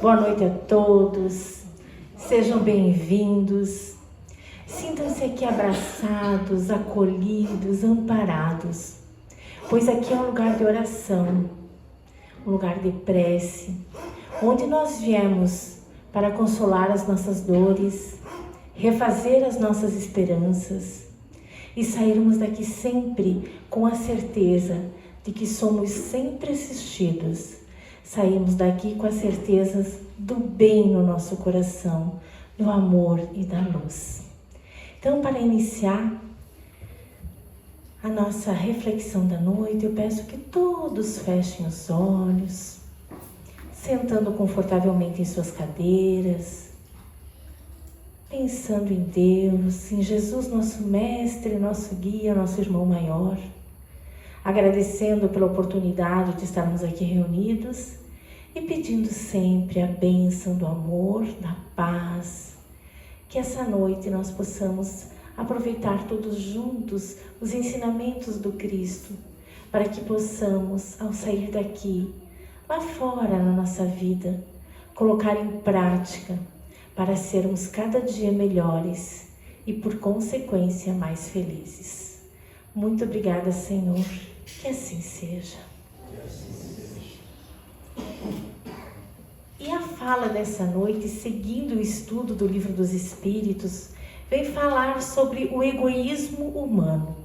Boa noite a todos, sejam bem-vindos. Sintam-se aqui abraçados, acolhidos, amparados, pois aqui é um lugar de oração, um lugar de prece, onde nós viemos para consolar as nossas dores, refazer as nossas esperanças e sairmos daqui sempre com a certeza de que somos sempre assistidos. Saímos daqui com as certezas do bem no nosso coração, do amor e da luz. Então, para iniciar a nossa reflexão da noite, eu peço que todos fechem os olhos, sentando confortavelmente em suas cadeiras, pensando em Deus, em Jesus, nosso mestre, nosso guia, nosso irmão maior, agradecendo pela oportunidade de estarmos aqui reunidos e pedindo sempre a bênção do amor, da paz, que essa noite nós possamos aproveitar todos juntos os ensinamentos do Cristo, para que possamos, ao sair daqui, lá fora na nossa vida, colocar em prática para sermos cada dia melhores e, por consequência, mais felizes. Muito obrigada, Senhor. Que assim seja. E a fala dessa noite, seguindo o estudo do Livro dos Espíritos, vem falar sobre o egoísmo humano.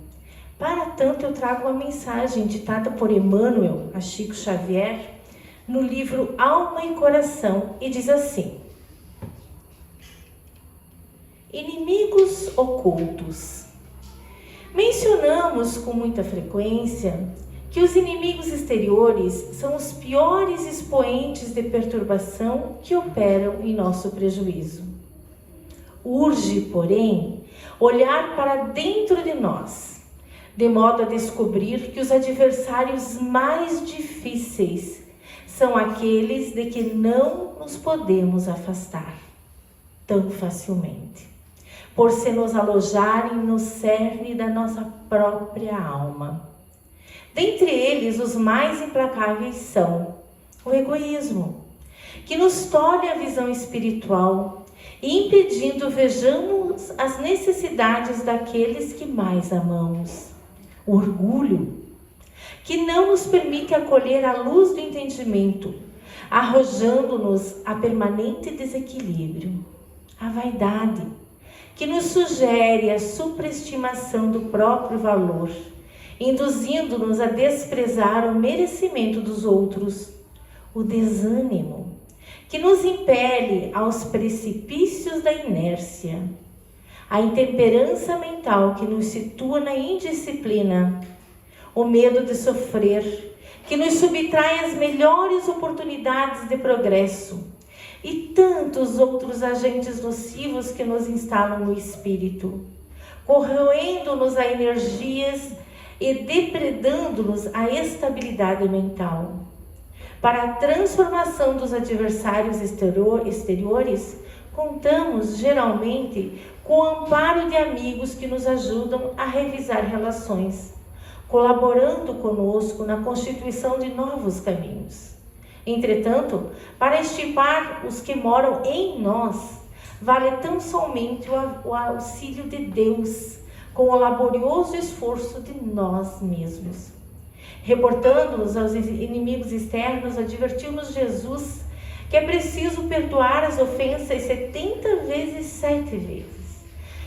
Para tanto, eu trago uma mensagem ditada por Emmanuel a Chico Xavier, no livro Alma e Coração, e diz assim: inimigos ocultos. Mencionamos com muita frequência que os inimigos exteriores são os piores expoentes de perturbação que operam em nosso prejuízo. Urge, porém, olhar para dentro de nós, de modo a descobrir que os adversários mais difíceis são aqueles de que não nos podemos afastar tão facilmente, por se nos alojarem no cerne da nossa própria alma. Dentre eles, os mais implacáveis são o egoísmo, que nos tolhe a visão espiritual, impedindo vejamos as necessidades daqueles que mais amamos. O orgulho, que não nos permite acolher a luz do entendimento, arrojando-nos a permanente desequilíbrio. A vaidade, que nos sugere a superestimação do próprio valor, induzindo-nos a desprezar o merecimento dos outros. O desânimo, que nos impele aos precipícios da inércia. A intemperança mental, que nos situa na indisciplina. O medo de sofrer, que nos subtrai as melhores oportunidades de progresso. E tantos outros agentes nocivos que nos instalam no espírito, corroendo-nos a energias e depredando-nos a estabilidade mental. Para a transformação dos adversários exteriores, contamos geralmente com o amparo de amigos que nos ajudam a revisar relações, colaborando conosco na constituição de novos caminhos. Entretanto, para estipar os que moram em nós, vale tão somente o auxílio de Deus, com o laborioso esforço de nós mesmos. Reportando-nos aos inimigos externos, advertimos Jesus que é preciso perdoar as ofensas 70 vezes 7 vezes.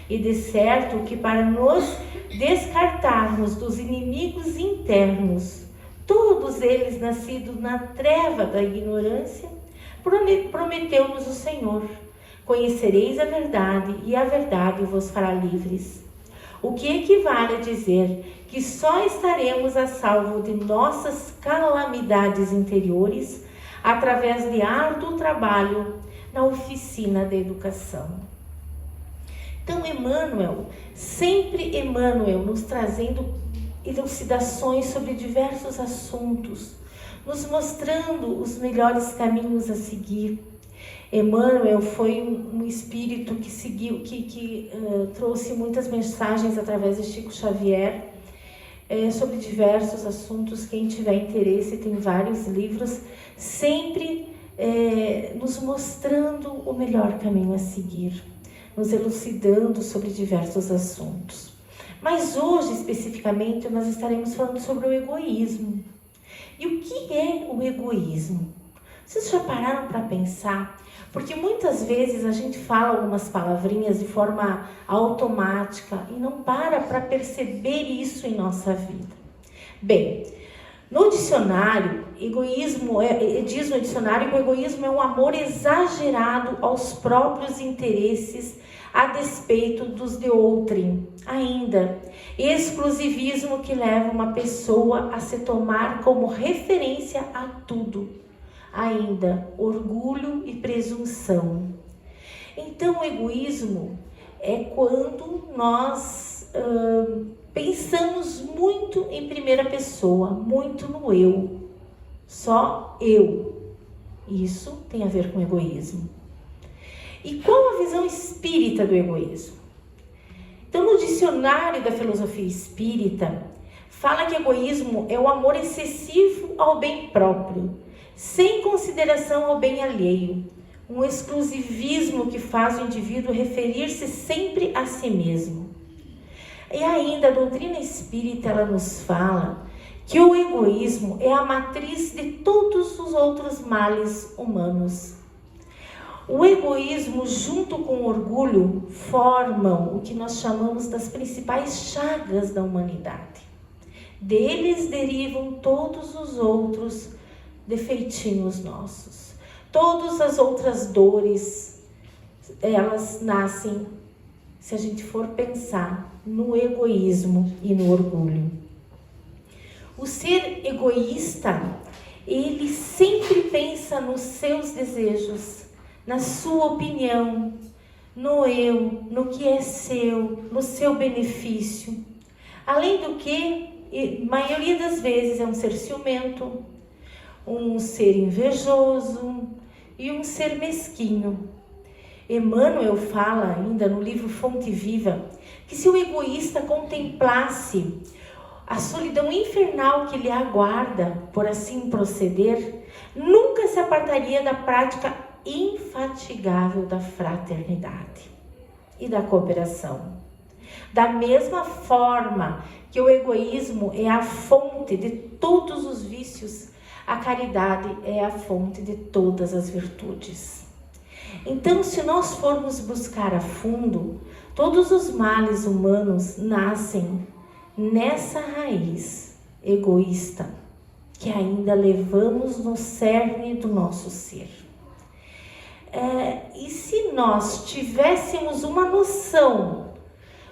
E de certo que para nos descartarmos dos inimigos internos, todos eles nascidos na treva da ignorância, prometeu-nos o Senhor: conhecereis a verdade e a verdade vos fará livres. O que equivale a dizer que só estaremos a salvo de nossas calamidades interiores através de árduo trabalho na oficina da educação. Então, sempre Emmanuel nos trazendo elucidações sobre diversos assuntos, nos mostrando os melhores caminhos a seguir. Emmanuel foi um espírito que seguiu, que trouxe muitas mensagens através de Chico Xavier sobre diversos assuntos. Quem tiver interesse, tem vários livros, sempre nos mostrando o melhor caminho a seguir, nos elucidando sobre diversos assuntos. Mas hoje, especificamente, nós estaremos falando sobre o egoísmo. E o que é o egoísmo? Vocês já pararam para pensar? Porque muitas vezes a gente fala algumas palavrinhas de forma automática e não para perceber isso em nossa vida. Bem, no dicionário, diz no dicionário que o egoísmo é um amor exagerado aos próprios interesses a despeito dos de outrem. Ainda, exclusivismo que leva uma pessoa a se tomar como referência a tudo. Ainda, orgulho e presunção. Então, o egoísmo é quando nós pensamos muito em primeira pessoa, muito no eu. Só eu. Isso tem a ver com egoísmo. E qual a visão espírita do egoísmo? Então, no dicionário da filosofia espírita, fala que egoísmo é o amor excessivo ao bem próprio, sem consideração ao bem alheio, um exclusivismo que faz o indivíduo referir-se sempre a si mesmo. E ainda a doutrina espírita, ela nos fala que o egoísmo é a matriz de todos os outros males humanos. O egoísmo, junto com o orgulho, formam o que nós chamamos das principais chagas da humanidade. Deles derivam todos os outros defeitinhos nossos. Todas as outras dores, elas nascem, se a gente for pensar, no egoísmo e no orgulho. O ser egoísta, ele sempre pensa nos seus desejos, na sua opinião, no eu, no que é seu, no seu benefício. Além do que, maioria das vezes é um ser ciumento, um ser invejoso e um ser mesquinho. Emmanuel fala ainda no livro Fonte Viva que se o egoísta contemplasse a solidão infernal que lhe aguarda por assim proceder, nunca se apartaria da prática infatigável da fraternidade e da cooperação. Da mesma forma que o egoísmo é a fonte de todos os vícios, a caridade é a fonte de todas as virtudes. Então, se nós formos buscar a fundo, todos os males humanos nascem nessa raiz egoísta que ainda levamos no cerne do nosso ser. E se nós tivéssemos uma noção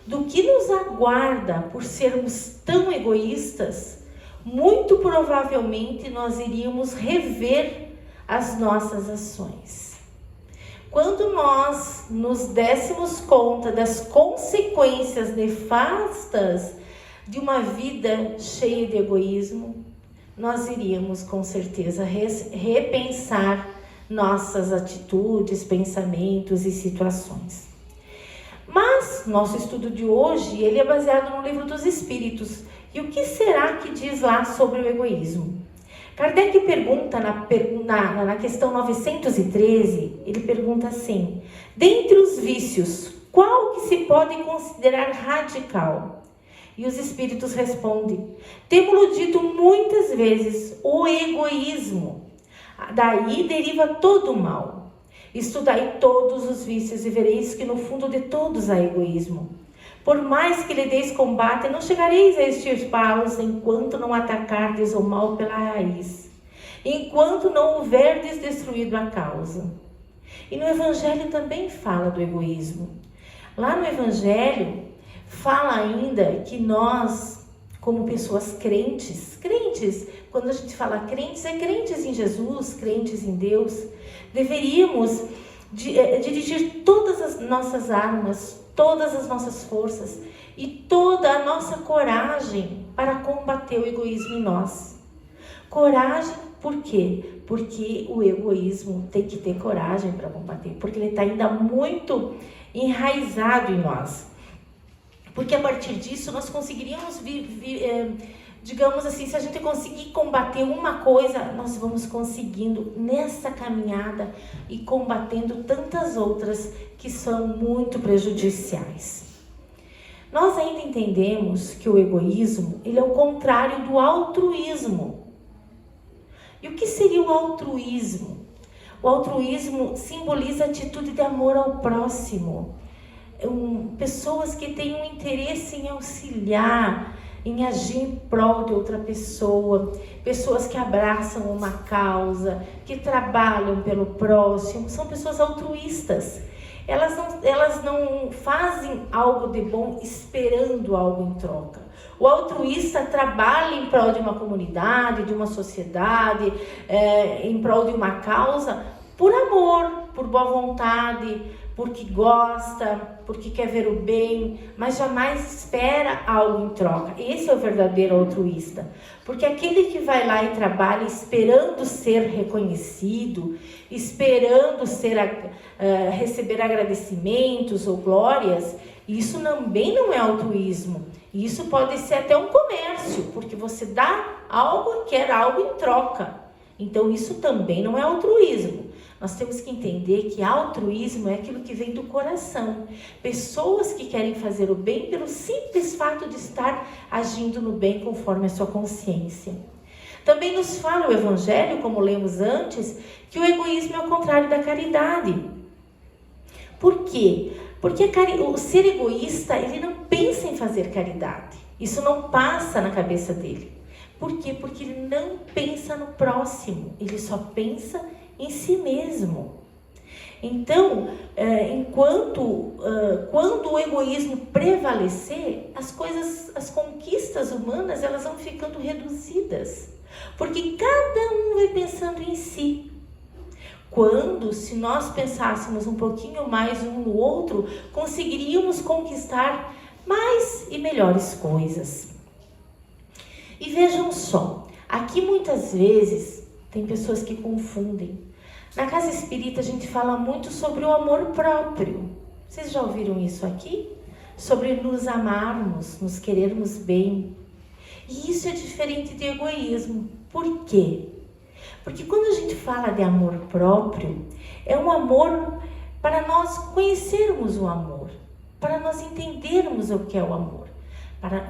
do que nos aguarda por sermos tão egoístas, muito provavelmente nós iríamos rever as nossas ações. Quando nós nos dessemos conta das consequências nefastas de uma vida cheia de egoísmo, nós iríamos com certeza repensar nossas atitudes, pensamentos e situações. Mas nosso estudo de hoje, ele é baseado no Livro dos Espíritos. E o que será que diz lá sobre o egoísmo? Kardec pergunta na questão 913, ele pergunta assim: dentre os vícios, qual que se pode considerar radical? E os Espíritos respondem: temos-lo dito muitas vezes, o egoísmo. Daí deriva todo o mal. Estudai todos os vícios e vereis que no fundo de todos há egoísmo. Por mais que lhe deis combate, não chegareis a extirpá-los enquanto não atacardes o mal pela raiz, enquanto não houverdes destruído a causa. E no Evangelho também fala do egoísmo. Lá no Evangelho fala ainda que nós, como pessoas crentes, quando a gente fala crentes, é crentes em Jesus, crentes em Deus, deveríamos dirigir todas as nossas armas, todas as nossas forças e toda a nossa coragem para combater o egoísmo em nós. Coragem, por quê? Porque o egoísmo tem que ter coragem para combater, porque ele está ainda muito enraizado em nós. Porque a partir disso nós conseguiríamos digamos assim, se a gente conseguir combater uma coisa, nós vamos conseguindo nessa caminhada e combatendo tantas outras que são muito prejudiciais. Nós ainda entendemos que o egoísmo, ele é o contrário do altruísmo. E o que seria o altruísmo? O altruísmo simboliza a atitude de amor ao próximo. Pessoas que têm um interesse em auxiliar, em agir em prol de outra pessoa, pessoas que abraçam uma causa, que trabalham pelo próximo, são pessoas altruístas. Elas não fazem algo de bom esperando algo em troca. O altruísta trabalha em prol de uma comunidade, de uma sociedade, em prol de uma causa, por amor, por boa vontade, porque gosta, porque quer ver o bem, mas jamais espera algo em troca. Esse é o verdadeiro altruísta. Porque aquele que vai lá e trabalha esperando ser reconhecido, esperando receber agradecimentos ou glórias, isso também não é altruísmo. Isso pode ser até um comércio, porque você dá algo e quer algo em troca. Então isso também não é altruísmo. Nós temos que entender que altruísmo é aquilo que vem do coração. Pessoas que querem fazer o bem pelo simples fato de estar agindo no bem conforme a sua consciência. Também nos fala o Evangelho, como lemos antes, que o egoísmo é o contrário da caridade. Por quê? Porque o ser egoísta, ele não pensa em fazer caridade. Isso não passa na cabeça dele. Por quê? Porque ele não pensa no próximo. Ele só pensa em si mesmo. Então, quando o egoísmo prevalecer, as conquistas humanas, elas vão ficando reduzidas. Porque cada um vai pensando em si. Se nós pensássemos um pouquinho mais um no outro, conseguiríamos conquistar mais e melhores coisas. E vejam só, aqui muitas vezes tem pessoas que confundem. Na casa espírita a gente fala muito sobre o amor próprio. Vocês já ouviram isso aqui? Sobre nos amarmos, nos querermos bem. E isso é diferente de egoísmo. Por quê? Porque quando a gente fala de amor próprio, é um amor para nós conhecermos o amor, para nós entendermos o que é o amor.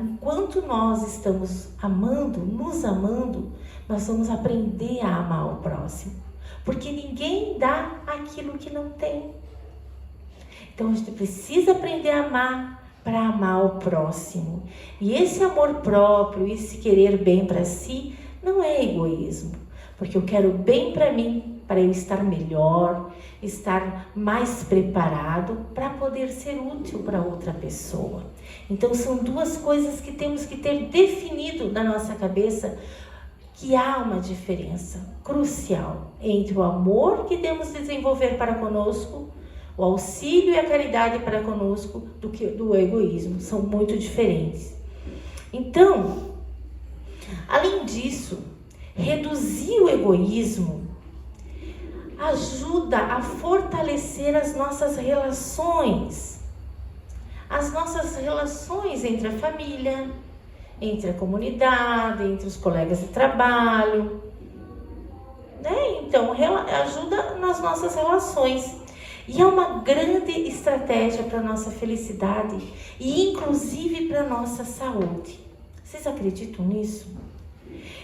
Enquanto nós estamos amando, nos amando, nós vamos aprender a amar o próximo. Porque ninguém dá aquilo que não tem. Então a gente precisa aprender a amar para amar o próximo. E esse amor próprio, esse querer bem para si, não é egoísmo. Porque eu quero bem para mim, para eu estar melhor, estar mais preparado para poder ser útil para outra pessoa. Então são duas coisas que temos que ter definido na nossa cabeça, que há uma diferença crucial entre o amor que devemos desenvolver para conosco, o auxílio e a caridade para conosco, do egoísmo. São muito diferentes. Então, além disso, reduzir o egoísmo ajuda a fortalecer as nossas relações entre a família, entre a comunidade, entre os colegas de trabalho, né? Então, ajuda nas nossas relações. E é uma grande estratégia para a nossa felicidade e, inclusive, para a nossa saúde. Vocês acreditam nisso?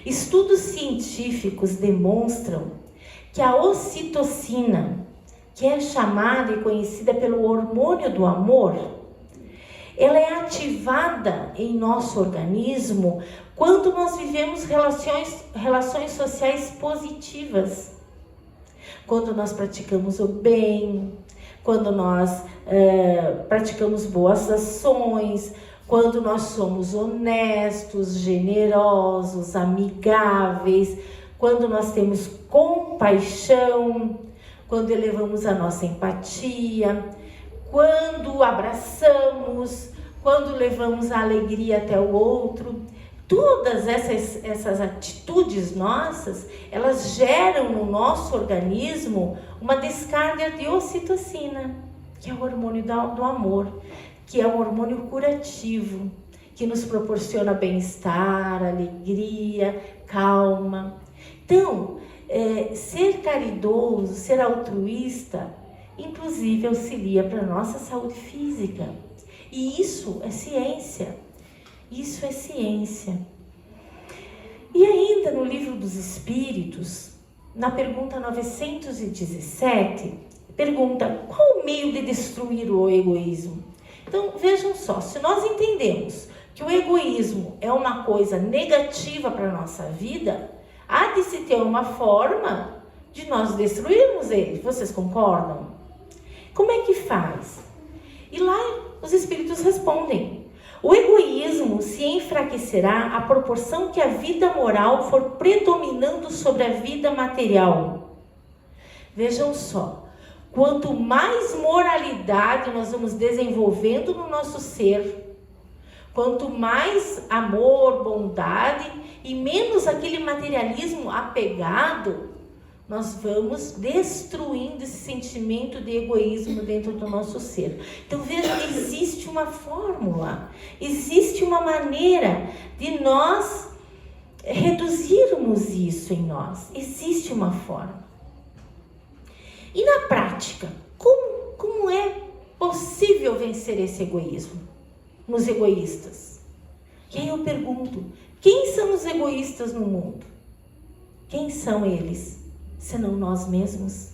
Estudos científicos demonstram que a ocitocina, que é chamada e conhecida pelo hormônio do amor, ela é ativada em nosso organismo quando nós vivemos relações sociais positivas. Quando nós praticamos o bem, quando nós praticamos boas ações, quando nós somos honestos, generosos, amigáveis, quando nós temos compaixão, quando elevamos a nossa empatia, quando abraçamos, quando levamos a alegria até o outro. Todas essas atitudes nossas, elas geram no nosso organismo uma descarga de ocitocina, que é o hormônio do amor, que é um hormônio curativo, que nos proporciona bem-estar, alegria, calma. Então, ser caridoso, ser altruísta, inclusive auxilia para a nossa saúde física. E isso é ciência. Isso é ciência. E ainda no Livro dos Espíritos, na pergunta 917, pergunta: qual o meio de destruir o egoísmo? Então, vejam só, se nós entendemos que o egoísmo é uma coisa negativa para a nossa vida, há de se ter uma forma de nós destruirmos ele. Vocês concordam? Como é que faz? E lá os Espíritos respondem: o egoísmo se enfraquecerá à proporção que a vida moral for predominando sobre a vida material. Vejam só, quanto mais moralidade nós vamos desenvolvendo no nosso ser, quanto mais amor, bondade e menos aquele materialismo apegado, nós vamos destruindo esse sentimento de egoísmo dentro do nosso ser. Então veja, existe uma fórmula, existe uma maneira de nós reduzirmos isso em nós. Existe uma forma. E na prática, como é possível vencer esse egoísmo nos egoístas? E aí eu pergunto, quem são os egoístas no mundo? Quem são eles? Senão nós mesmos.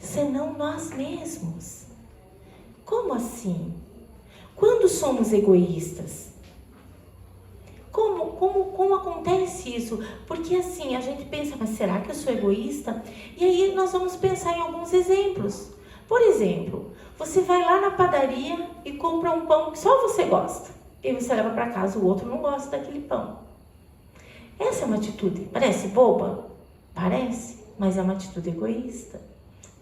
Senão nós mesmos. Como assim? Quando somos egoístas? Como acontece isso? Porque assim, a gente pensa, mas será que eu sou egoísta? E aí nós vamos pensar em alguns exemplos. Por exemplo, você vai lá na padaria e compra um pão que só você gosta. E você leva para casa, o outro não gosta daquele pão. Essa é uma atitude, parece boba? Parece, mas é uma atitude egoísta.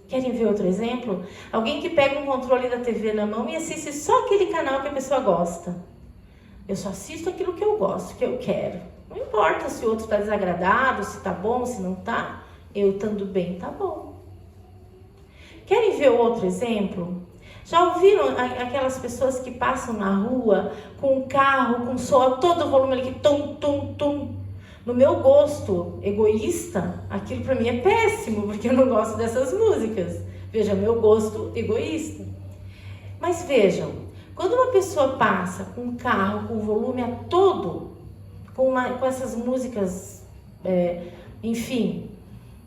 Querem ver outro exemplo? Alguém que pega um controle da TV na mão e assiste só aquele canal que a pessoa gosta. Eu só assisto aquilo que eu gosto, que eu quero. Não importa se o outro está desagradado, se está bom, se não está. Eu estando bem, tá bom. Querem ver outro exemplo? Já ouviram aquelas pessoas que passam na rua com um carro, com som a todo volume, ali que tum, tum, tum. No meu gosto egoísta, aquilo para mim é péssimo, porque eu não gosto dessas músicas. Veja, meu gosto egoísta. Mas vejam, quando uma pessoa passa com um carro com o volume a todo, com essas músicas, enfim,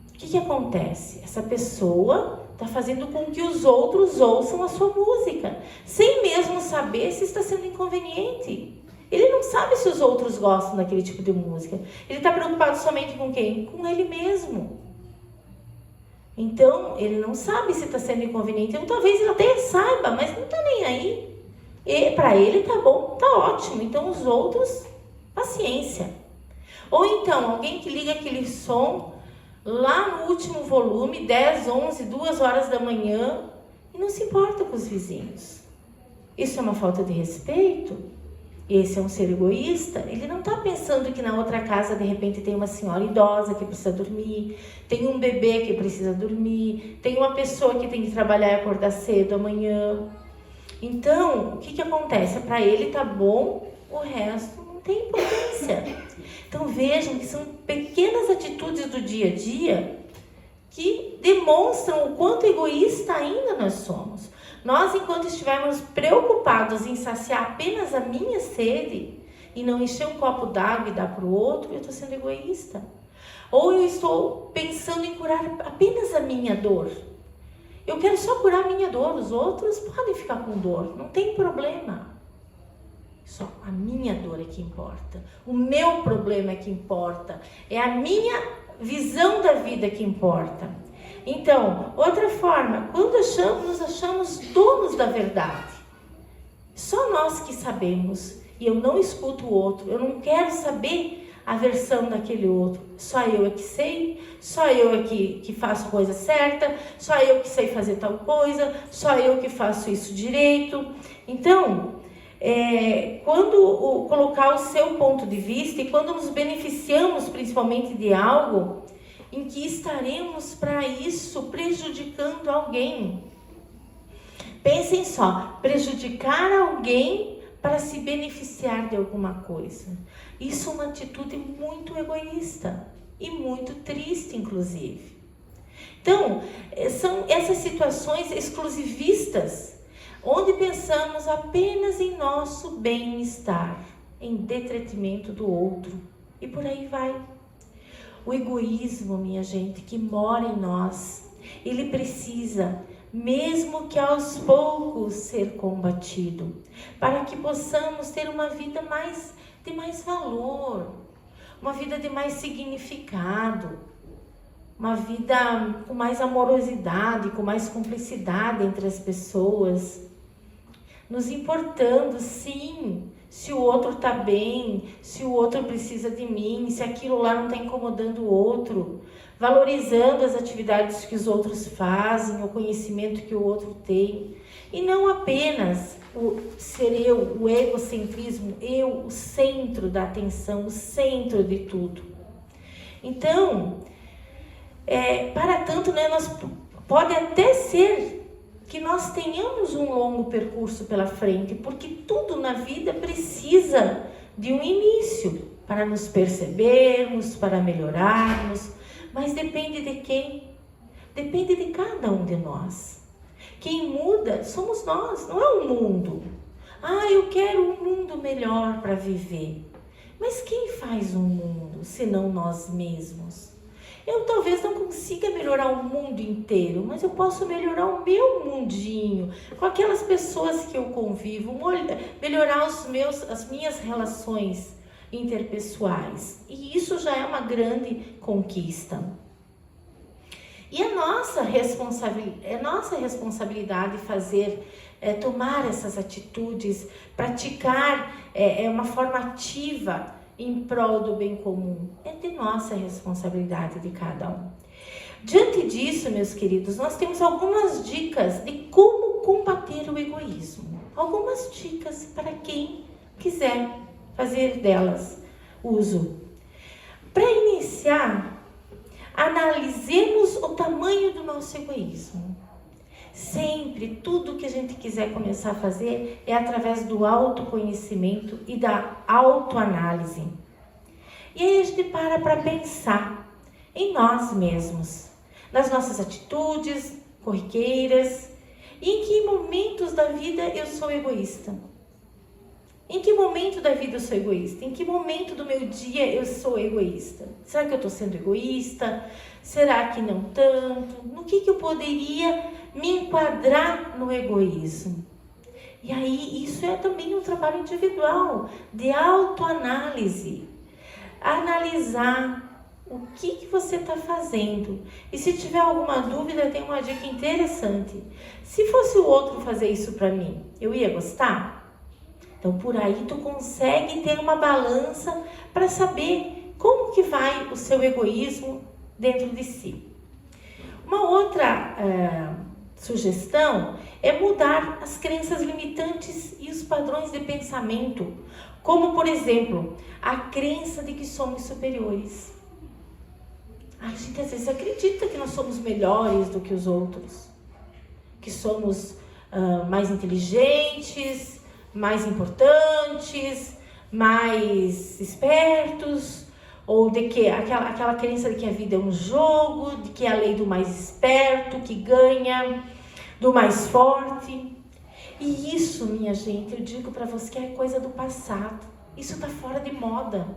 o que acontece? Essa pessoa está fazendo com que os outros ouçam a sua música, sem mesmo saber se está sendo inconveniente. Ele não sabe se os outros gostam daquele tipo de música. Ele está preocupado somente com quem? Com ele mesmo. Então, ele não sabe se está sendo inconveniente. Então, talvez ele até saiba, mas não está nem aí. E para ele tá bom, tá ótimo. Então, os outros, paciência. Ou então, alguém que liga aquele som lá no último volume, 10, 11, 2 horas da manhã, e não se importa com os vizinhos. Isso é uma falta de respeito? Esse é um ser egoísta? Ele não está pensando que na outra casa, de repente, tem uma senhora idosa que precisa dormir, tem um bebê que precisa dormir, tem uma pessoa que tem que trabalhar e acordar cedo amanhã. Então, o que acontece? Para ele tá bom, o resto não tem importância. Então, vejam que são pequenas atitudes do dia a dia que demonstram o quanto egoísta ainda nós somos. Nós, enquanto estivermos preocupados em saciar apenas a minha sede e não encher um copo d'água e dar para o outro, eu estou sendo egoísta. Ou eu estou pensando em curar apenas a minha dor. Eu quero só curar a minha dor, os outros podem ficar com dor, não tem problema. Só a minha dor é que importa, o meu problema é que importa, é a minha visão da vida que importa. Então, outra forma, quando nos achamos donos da verdade, só nós que sabemos, e eu não escuto o outro, eu não quero saber a versão daquele outro, só eu é que sei, só eu é que faço a coisa certa, só eu que sei fazer tal coisa, só eu que faço isso direito. Então, quando colocar o seu ponto de vista e quando nos beneficiamos principalmente de algo em que estaremos para isso prejudicando alguém. Pensem só, prejudicar alguém para se beneficiar de alguma coisa. Isso é uma atitude muito egoísta e muito triste, inclusive. Então, são essas situações exclusivistas, onde pensamos apenas em nosso bem-estar, em detrimento do outro, e por aí vai. O egoísmo, minha gente, que mora em nós, ele precisa, mesmo que aos poucos, ser combatido, para que possamos ter uma vida de mais valor, uma vida de mais significado, uma vida com mais amorosidade, com mais cumplicidade entre as pessoas, nos importando, sim, se o outro está bem, se o outro precisa de mim, se aquilo lá não está incomodando o outro, valorizando as atividades que os outros fazem, o conhecimento que o outro tem, e não apenas ser eu, o egocentrismo, eu, o centro da atenção, o centro de tudo. Então, para tanto, né, pode até ser que nós tenhamos um longo percurso pela frente, porque tudo na vida precisa de um início para nos percebermos, para melhorarmos, mas depende de quem? Depende de cada um de nós. Quem muda somos nós, não é o mundo. Eu quero um mundo melhor para viver. Mas quem faz o mundo, senão nós mesmos? Eu talvez não consiga melhorar o mundo inteiro, mas eu posso melhorar o meu mundinho, com aquelas pessoas que eu convivo, melhorar as minhas relações interpessoais. E isso já é uma grande conquista. E é nossa responsabilidade tomar essas atitudes, praticar uma forma ativa em prol do bem comum. É de nossa responsabilidade de cada um. Diante disso, meus queridos, nós temos algumas dicas de como combater o egoísmo. Algumas dicas para quem quiser fazer delas uso. Para iniciar, analisemos o tamanho do nosso egoísmo. Sempre, tudo que a gente quiser começar a fazer é através do autoconhecimento e da autoanálise. E aí a gente para pensar em nós mesmos, nas nossas atitudes corriqueiras, e em que momentos da vida eu sou egoísta. Em que momento da vida eu sou egoísta? Em que momento do meu dia eu sou egoísta? Será que eu estou sendo egoísta? Será que não tanto? No que eu poderia me enquadrar no egoísmo? E aí, isso é também um trabalho individual, de autoanálise. Analisar o que você está fazendo. E se tiver alguma dúvida, tem uma dica interessante. Se fosse o outro fazer isso para mim, eu ia gostar? Então, por aí, tu consegue ter uma balança para saber como que vai o seu egoísmo dentro de si. Uma outra sugestão é mudar as crenças limitantes e os padrões de pensamento, como, por exemplo, a crença de que somos superiores. A gente às vezes acredita que nós somos melhores do que os outros, que somos mais inteligentes, mais importantes, mais espertos, ou de que aquela crença de que a vida é um jogo, de que é a lei do mais esperto que ganha, do mais forte. E isso, minha gente, eu digo para você que é coisa do passado. Isso está fora de moda.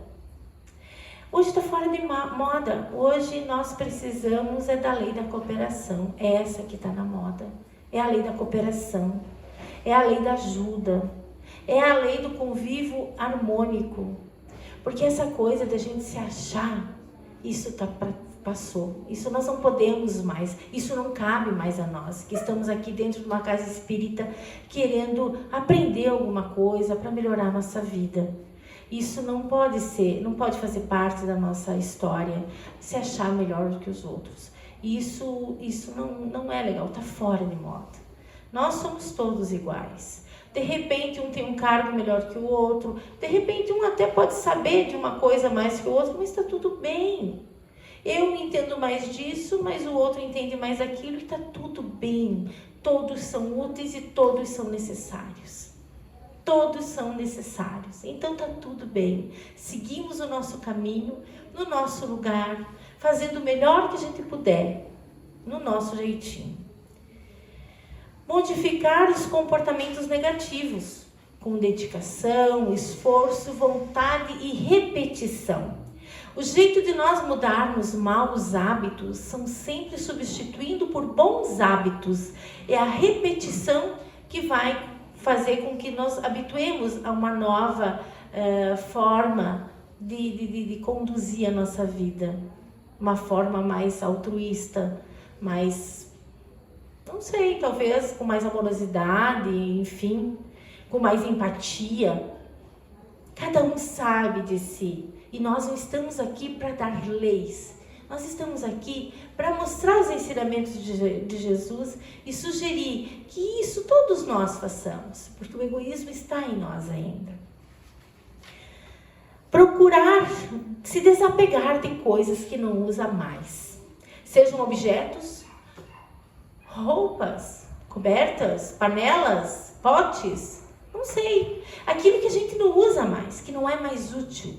Hoje está fora de moda. Hoje nós precisamos da lei da cooperação. É essa que está na moda. É a lei da cooperação. É a lei da ajuda. É a lei do convívio harmônico. Porque essa coisa da gente se achar, isso passou. Isso nós não podemos mais. Isso não cabe mais a nós, que estamos aqui dentro de uma casa espírita querendo aprender alguma coisa para melhorar a nossa vida. Isso não pode fazer parte da nossa história, se achar melhor do que os outros. Isso não é legal, está fora de moda. Nós somos todos iguais. De repente um tem um cargo melhor que o outro, de repente um até pode saber de uma coisa mais que o outro, mas está tudo bem. Eu entendo mais disso, mas o outro entende mais aquilo e está tudo bem. Todos são úteis e todos são necessários. Todos são necessários. Então tá tudo bem. Seguimos o nosso caminho, no nosso lugar, fazendo o melhor que a gente puder, no nosso jeitinho. Modificar os comportamentos negativos, com dedicação, esforço, vontade e repetição. O jeito de nós mudarmos maus hábitos são sempre substituindo por bons hábitos. É a repetição que vai fazer com que nós habituemos a uma nova forma de conduzir a nossa vida. Uma forma mais altruísta, mais, não sei, talvez com mais amorosidade, enfim, com mais empatia. Cada um sabe de si. E nós não estamos aqui para dar leis. Nós estamos aqui para mostrar os ensinamentos de Jesus e sugerir que isso todos nós façamos, porque o egoísmo está em nós ainda. Procurar se desapegar de coisas que não usa mais. Sejam objetos, roupas, cobertas, panelas, potes, não sei. Aquilo que a gente não usa mais, que não é mais útil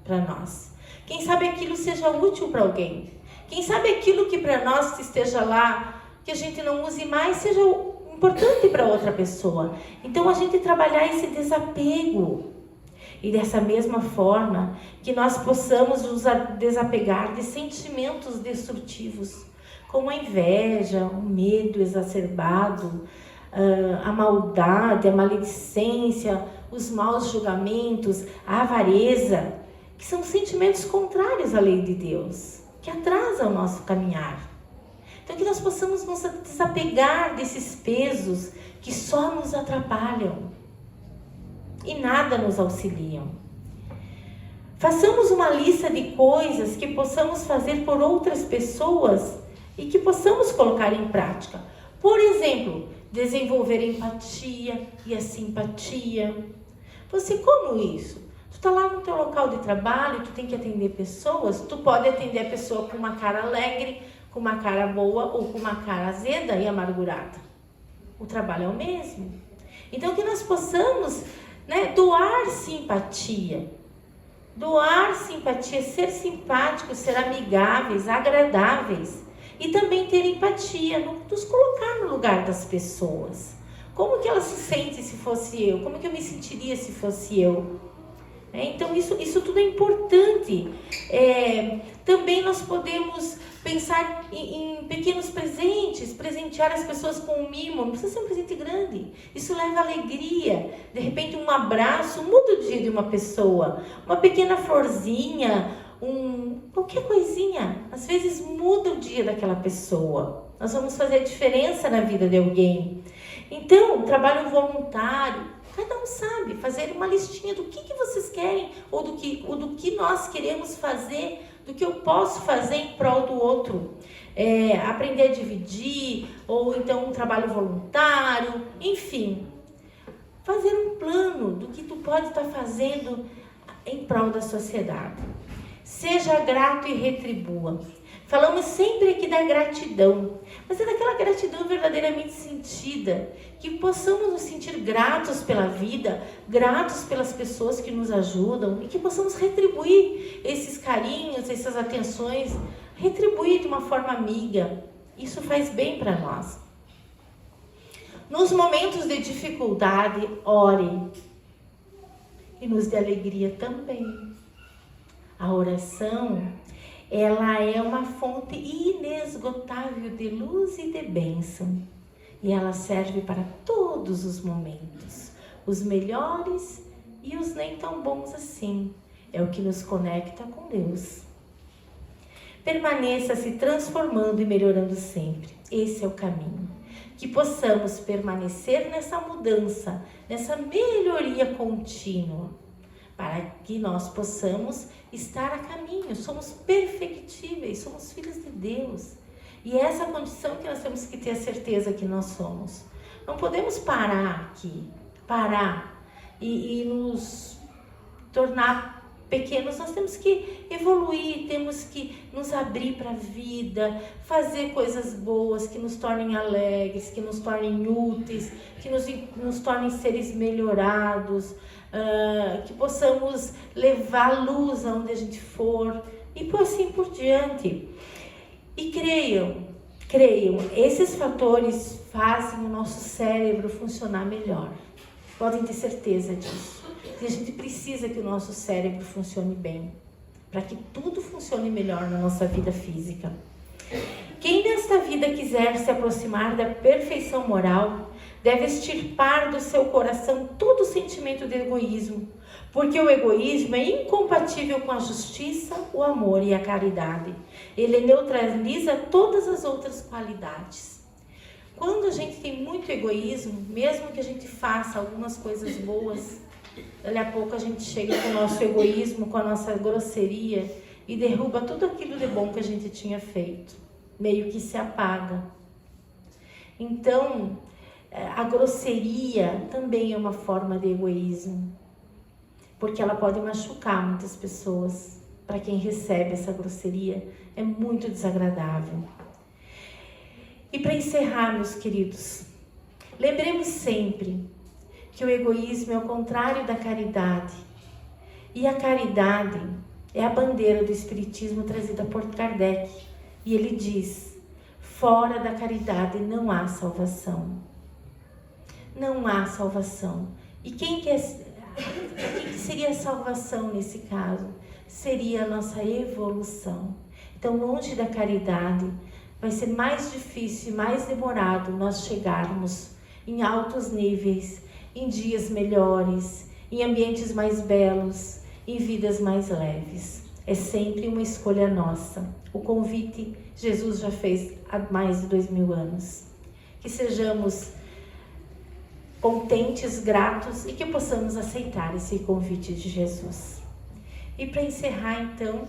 para nós. Quem sabe aquilo seja útil para alguém. Quem sabe aquilo que para nós esteja lá, que a gente não use mais, seja importante para outra pessoa. Então a gente trabalhar esse desapego. E dessa mesma forma, que nós possamos nos desapegar de sentimentos destrutivos, como a inveja, o medo exacerbado, a maldade, a maledicência, os maus julgamentos, a avareza, que são sentimentos contrários à lei de Deus, que atrasam o nosso caminhar. Então que nós possamos nos desapegar desses pesos que só nos atrapalham e nada nos auxiliam. Façamos uma lista de coisas que possamos fazer por outras pessoas e que possamos colocar em prática. Por exemplo, desenvolver a empatia e a simpatia. Você, como isso? Tu tá lá no teu local de trabalho, tu tem que atender pessoas, tu pode atender a pessoa com uma cara alegre, com uma cara boa ou com uma cara azeda e amargurada. O trabalho é o mesmo. Então que nós possamos, doar simpatia. Doar simpatia, ser simpáticos, ser amigáveis, agradáveis. E também ter empatia, nos colocar no lugar das pessoas. Como que ela se sente se fosse eu? Como que eu me sentiria se fosse eu? Então isso tudo é importante. Também nós podemos pensar em pequenos presentes, presentear as pessoas com um mimo, não precisa ser um presente grande. Isso leva alegria. De repente um abraço muda o dia de uma pessoa. Uma pequena florzinha, qualquer coisinha, às vezes muda o dia daquela pessoa. Nós vamos fazer a diferença na vida de alguém. Então, trabalho voluntário, cada um sabe, fazer uma listinha do que vocês querem, ou do que nós queremos fazer, do que eu posso fazer em prol do outro. Aprender a dividir, ou então um trabalho voluntário, enfim. Fazer um plano do que tu pode estar fazendo em prol da sociedade. Seja grato e retribua. Falamos sempre aqui da gratidão, mas é daquela gratidão verdadeiramente sentida, que possamos nos sentir gratos pela vida, gratos pelas pessoas que nos ajudam e que possamos retribuir esses carinhos, essas atenções, retribuir de uma forma amiga. Isso faz bem para nós. Nos momentos de dificuldade, ore. E nos de alegria também. A oração, ela é uma fonte inesgotável de luz e de bênção. E ela serve para todos os momentos, os melhores e os nem tão bons assim. É o que nos conecta com Deus. Permaneça se transformando e melhorando sempre. Esse é o caminho. Que possamos permanecer nessa mudança, nessa melhoria contínua, para que nós possamos estar a caminho. Somos perfectíveis, somos filhos de Deus. E é essa condição que nós temos que ter a certeza que nós somos. Não podemos parar aqui, e nos tornar pequenos, nós temos que evoluir, temos que nos abrir para a vida, fazer coisas boas que nos tornem alegres, que nos tornem úteis, que nos tornem seres melhorados, que possamos levar luz aonde a gente for e por assim por diante. E creiam, esses fatores fazem o nosso cérebro funcionar melhor. Podem ter certeza disso. E a gente precisa que o nosso cérebro funcione bem, para que tudo funcione melhor na nossa vida física. Quem nesta vida quiser se aproximar da perfeição moral, deve extirpar do seu coração todo o sentimento de egoísmo, porque o egoísmo é incompatível com a justiça, o amor e a caridade. Ele neutraliza todas as outras qualidades. Quando a gente tem muito egoísmo, mesmo que a gente faça algumas coisas boas, dali a pouco a gente chega com o nosso egoísmo, com a nossa grosseria e derruba tudo aquilo de bom que a gente tinha feito. Meio que se apaga. Então, a grosseria também é uma forma de egoísmo, porque ela pode machucar muitas pessoas. Para quem recebe essa grosseria, é muito desagradável. E para encerrar, meus queridos, lembremos sempre que o egoísmo é o contrário da caridade. E a caridade é a bandeira do Espiritismo trazida por Kardec. E ele diz: fora da caridade não há salvação. Não há salvação. E quem que seria a salvação nesse caso? Seria a nossa evolução. Então, longe da caridade, vai ser mais difícil e mais demorado nós chegarmos em altos níveis, em dias melhores, em ambientes mais belos, em vidas mais leves. É sempre uma escolha nossa. O convite Jesus já fez há mais de 2000 anos. Que sejamos contentes, gratos e que possamos aceitar esse convite de Jesus. E para encerrar então,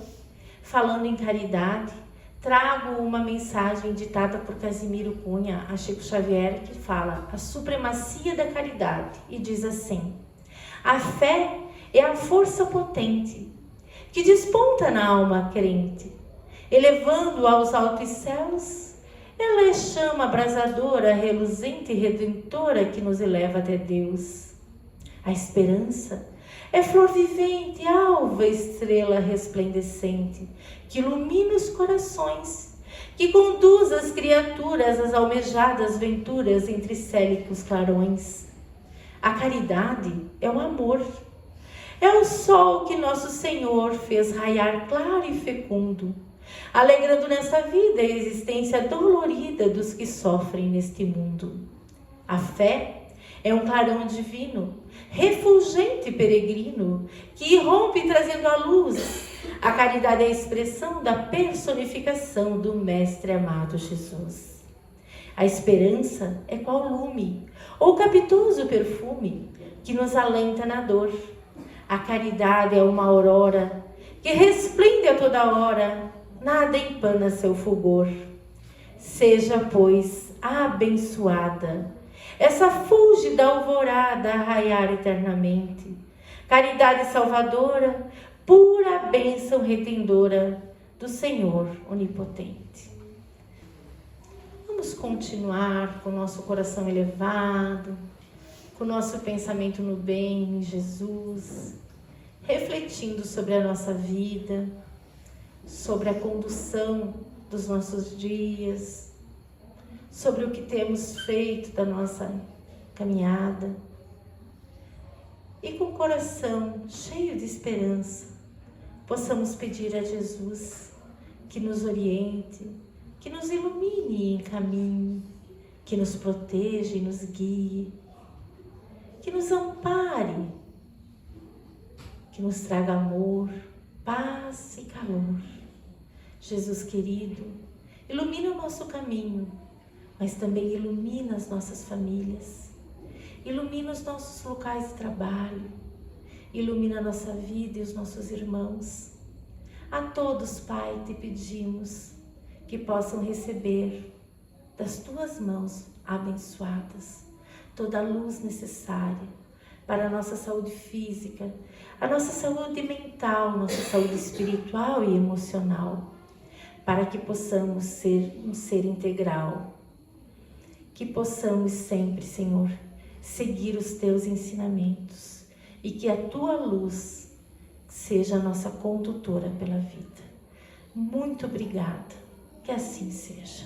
falando em caridade, trago uma mensagem ditada por Casimiro Cunha a Chico Xavier, que fala a supremacia da caridade e diz assim: a fé é a força potente que desponta na alma crente, elevando aos altos céus. Ela é chama abrasadora, reluzente e redentora que nos eleva até Deus. A esperança é flor vivente, alva estrela resplandecente, que ilumina os corações, que conduz as criaturas às almejadas venturas entre célicos clarões. A caridade é o amor, é o sol que nosso Senhor fez raiar claro e fecundo, alegrando nessa vida a existência dolorida dos que sofrem neste mundo. A fé é um clarão divino, refulgente peregrino, que irrompe trazendo a luz. A caridade é a expressão da personificação do Mestre amado Jesus. A esperança é qual lume, ou capitoso perfume, que nos alenta na dor. A caridade é uma aurora, que resplende a toda hora, nada empana seu fulgor. Seja, pois, abençoada essa fúlgida alvorada a raiar eternamente. Caridade salvadora, pura bênção retendora do Senhor onipotente. Vamos continuar com o nosso coração elevado, com o nosso pensamento no bem, em Jesus, refletindo sobre a nossa vida, sobre a condução dos nossos dias, sobre o que temos feito da nossa caminhada. E com o coração cheio de esperança, possamos pedir a Jesus que nos oriente, que nos ilumine e encaminhe, que nos proteja e nos guie, que nos ampare, que nos traga amor, paz e calor. Jesus querido, ilumina o nosso caminho, mas também ilumina as nossas famílias, ilumina os nossos locais de trabalho, ilumina a nossa vida e os nossos irmãos. A todos, Pai, te pedimos que possam receber das tuas mãos abençoadas toda a luz necessária para a nossa saúde física, a nossa saúde mental, nossa saúde espiritual e emocional, para que possamos ser um ser integral, que possamos sempre, Senhor, seguir os Teus ensinamentos e que a Tua luz seja a nossa condutora pela vida. Muito obrigada, que assim seja.